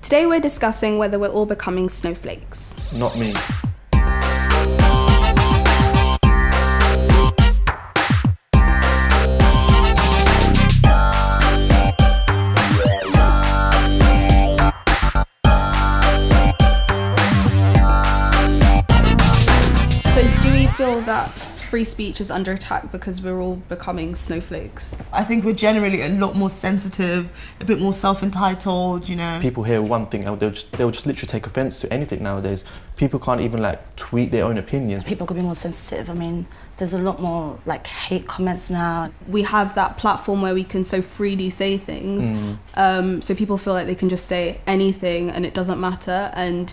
Today we're discussing whether we're all becoming snowflakes. Not me. So do we feel that free speech is under attack because we're all becoming snowflakes? I think we're generally a lot more sensitive, a bit more self-entitled, you know. People hear one thing and they'll just literally take offence to anything nowadays. People can't even like tweet their own opinions. People could be more sensitive. I mean, there's a lot more like hate comments now. We have that platform where we can so freely say things, so people feel like they can just say anything and it doesn't matter, and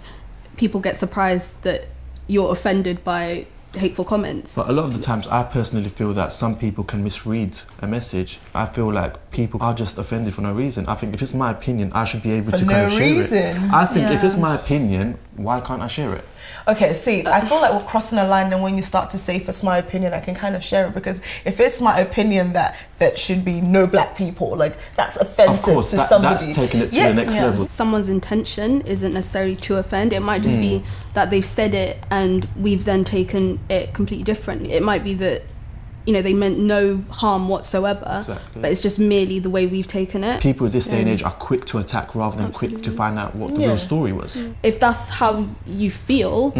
people get surprised that you're offended by hateful comments. But a lot of the times I personally feel that some people can misread a message. I feel like people are just offended for no reason. I think if it's my opinion, I should be able to kind of share it. I think if it's my opinion, why can't I share it? Okay, see, I feel like we're crossing a line, and when you start to say if it's my opinion, I can kind of share it, because if it's my opinion that should be no black people, like that's offensive to somebody. That's taking it to the next level. Someone's intention isn't necessarily to offend. It might just be that they've said it and we've then taken it completely differently. It might be that, you know, they meant no harm whatsoever, but it's just merely the way we've taken it. People this day and age are quick to attack rather than quick to find out what the real story was. If that's how you feel,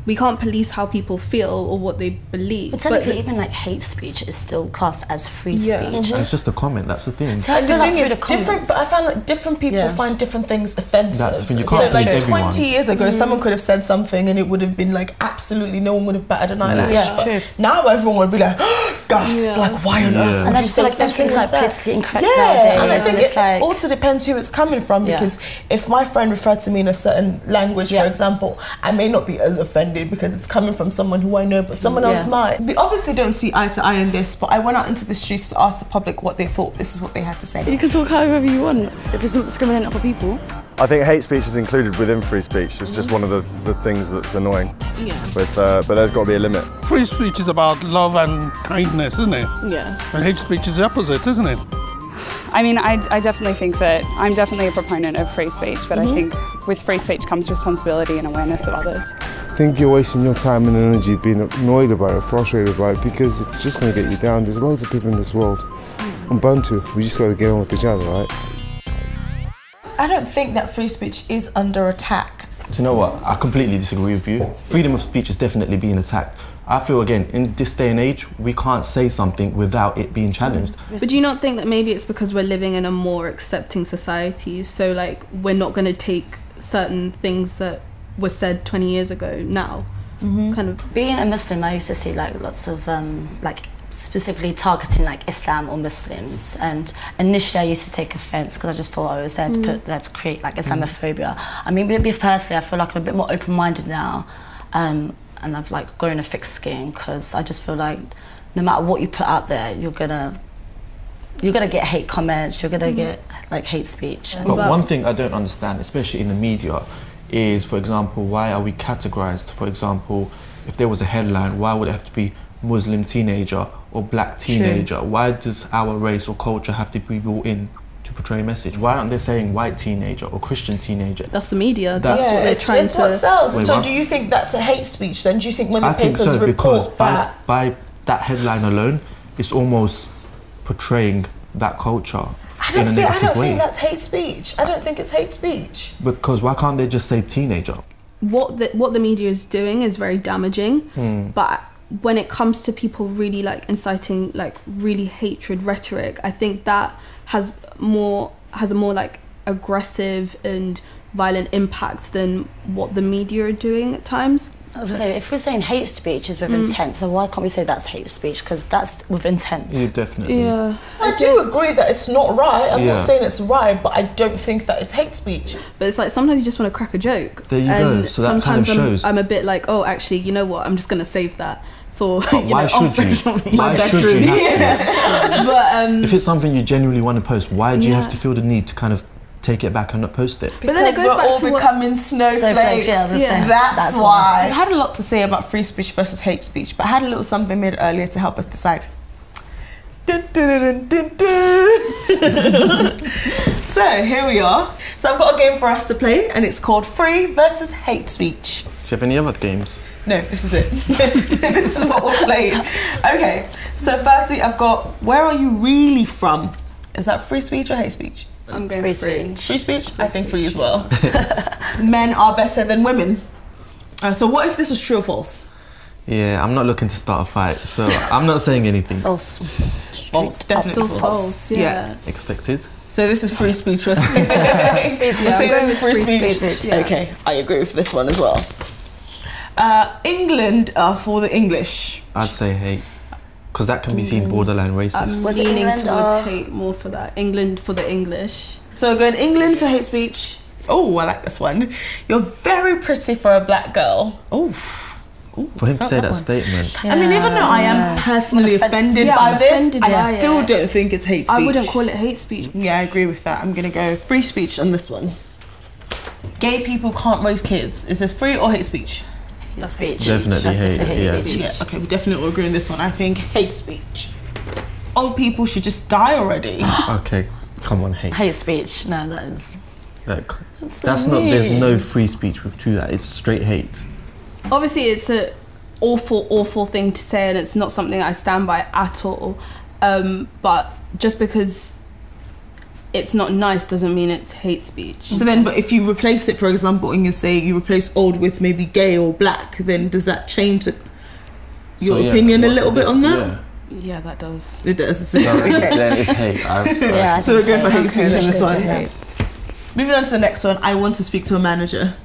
we can't police how people feel or what they believe. But technically, even like hate speech is still classed as free speech. It's just a comment, that's the thing. So I feel like different, but I find like different people find different things offensive. That's the thing, you can't like please 20 years ago, someone could have said something and it would have been like absolutely no one would have batted an eyelash. True. Now everyone would be like, gasp, like why on earth? And I just feel like everything's like politically incorrect nowadays. And I think it like also depends who it's coming from, because if my friend referred to me in a certain language, for example, I may not be as offended because it's coming from someone who I know, but someone else might. We obviously don't see eye to eye on this, but I went out into the streets to ask the public what they thought. This is what they had to say. You can talk however you want if it's not discriminating other people. I think hate speech is included within free speech. It's just one of the things that's annoying. But there's got to be a limit. Free speech is about love and kindness, isn't it? Yeah. And hate speech is the opposite, isn't it? I mean, I definitely think that I'm definitely a proponent of free speech, but I think with free speech comes responsibility and awareness of others. I think you're wasting your time and energy being annoyed about it, frustrated about it, because it's just going to get you down. There's loads of people in this world. I'm Bantu. We just got to get on with each other, right? I don't think that free speech is under attack. Do you know what? I completely disagree with you. Freedom of speech is definitely being attacked. I feel, again, in this day and age, we can't say something without it being challenged. But do you not think that maybe it's because we're living in a more accepting society, so like we're not going to take certain things that were said 20 years ago now? Kind of. Being a Muslim, I used to see like lots of like specifically targeting like Islam or Muslims, and initially I used to take offence because I just thought I was there to put there to create like Islamophobia. I mean, me personally, I feel like I'm a bit more open-minded now, and I've like grown a thick skin, because I just feel like no matter what you put out there, you're gonna get hate comments, you're gonna get like hate speech. But one thing I don't understand, especially in the media, is, for example, why are we categorised? For example, if there was a headline, why would it have to be Muslim teenager or black teenager? Why does our race or culture have to be brought in to portray a message? Why aren't they saying white teenager or Christian teenager? That's the media. That's what they're trying it's what sells. Wait, so do you think that's a hate speech then? Do you think when the papers report that? By that headline alone, it's almost portraying that culture in a negative way. I don't think that's hate speech. I don't think it's hate speech. Because why can't they just say teenager? What the media is doing is very damaging, but when it comes to people really like inciting like really hatred rhetoric, I think that has a more like aggressive and violent impact than what the media are doing at times. I was going to say, if we're saying hate speech is with intent, so why can't we say that's hate speech? Because that's with intent. Yeah, definitely. Yeah. I do agree that it's not right. I'm not saying it's right, but I don't think that it's hate speech. But it's like sometimes you just want to crack a joke. There you go. So that kind of shows. I'm a bit like, oh, actually, you know what? I'm just going to save that for why should you? My bedroom. But if it's something you genuinely want to post, why do you have to feel the need to kind of take it back and not post it? Because then it goes we're all becoming snowflakes. That's why. I had a lot to say about free speech versus hate speech, but I had a little something made earlier to help us decide. Dun, dun, dun, dun, dun. So here we are. So I've got a game for us to play, and it's called Free versus Hate Speech. Do you have any other games? No, this is it. This is what we're playing. Okay, so firstly I've got, where are you really from? Is that free speech or hate speech? I'm going free free. speech. Free speech? I think free as well. Men are better than women. So what if this was true or false? Yeah, I'm not looking to start a fight, so I'm not saying anything. False. False, definitely Still false. Yeah. Expected. So this is free speech. We're saying this is free speech. Yeah. Okay, I agree with this one as well. England are for the English. I'd say hate, because that can be seen borderline racist. I'm Was it leaning England towards or- hate more for that. England for the English. So we're going England for hate speech. Oh, I like this one. You're very pretty for a black girl. Oh. For him to say that statement. I mean, even though I am personally offended Yeah, by I'm this, offended I by it. still don't think it's hate speech. I wouldn't call it hate speech. Yeah, I agree with that. I'm gonna go free speech on this one. Gay people can't raise kids. Is this free or hate speech? That's speech. Definitely That's hate, definitely yeah. speech. Yeah, okay, we definitely all agree on this one. I think hate speech. Old people should just die already. Okay, come on, hate. Hate speech. No, that is. Like, That's that's not. There's no free speech to that. It's straight hate. Obviously, it's a awful thing to say, and it's not something I stand by at all. But just because it's not nice doesn't mean it's hate speech. So then, but if you replace it, for example, and you say you replace old with maybe gay or black, then does that change your opinion a little bit on that? Yeah, that does. It does. So then it's hate. Yeah, I So we're think going for hate speech on this one. Yeah. Moving on to the next one, I want to speak to a manager.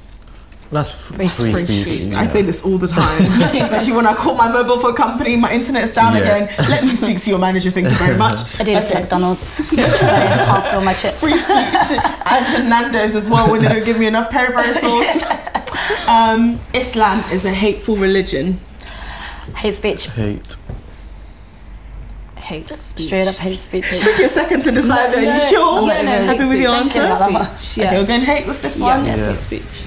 That's free speech. I say this all the time, especially when I call my mobile for a company, my internet's down again. Let me speak to your manager, thank you very much. I do this at McDonald's. Half fill my chips. Free speech. And to Nando's as well when they don't give me enough peri-peri sauce. Islam is a hateful religion. Hate speech. Hate. Hate speech. Straight up hate speech. Took you a second to decide that. You sure? Yeah, no, Happy with your hate answer? speech. Okay, we're going hate with this one. Yes, Yeah. hate speech.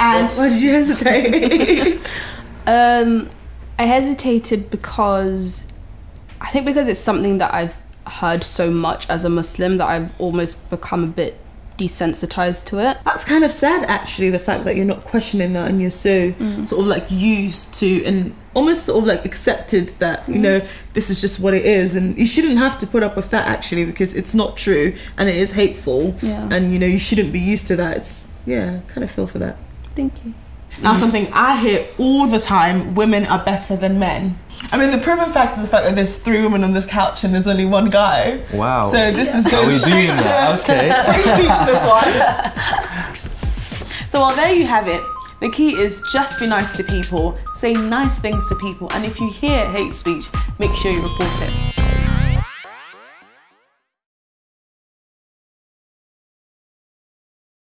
And why did you hesitate? I hesitated because I think because it's something that I've heard so much as a Muslim that I've almost become a bit desensitized to it. That's kind of sad, actually, the fact that you're not questioning that and you're so sort of like used to and almost sort of like accepted that, you know, this is just what it is, and you shouldn't have to put up with that, actually, because it's not true and it is hateful. Yeah. And, you know, you shouldn't be used to that. It's, yeah, kind of feel for that. Thank you. Now, something I hear all the time, women are better than men. I mean, the proven fact is the fact that there's 3 women on this couch and there's only 1 guy. Wow. So this is Are going we straight doing to that? Okay. free speech, this one. So, well, there you have it. The key is just be nice to people, say nice things to people, and if you hear hate speech, make sure you report it.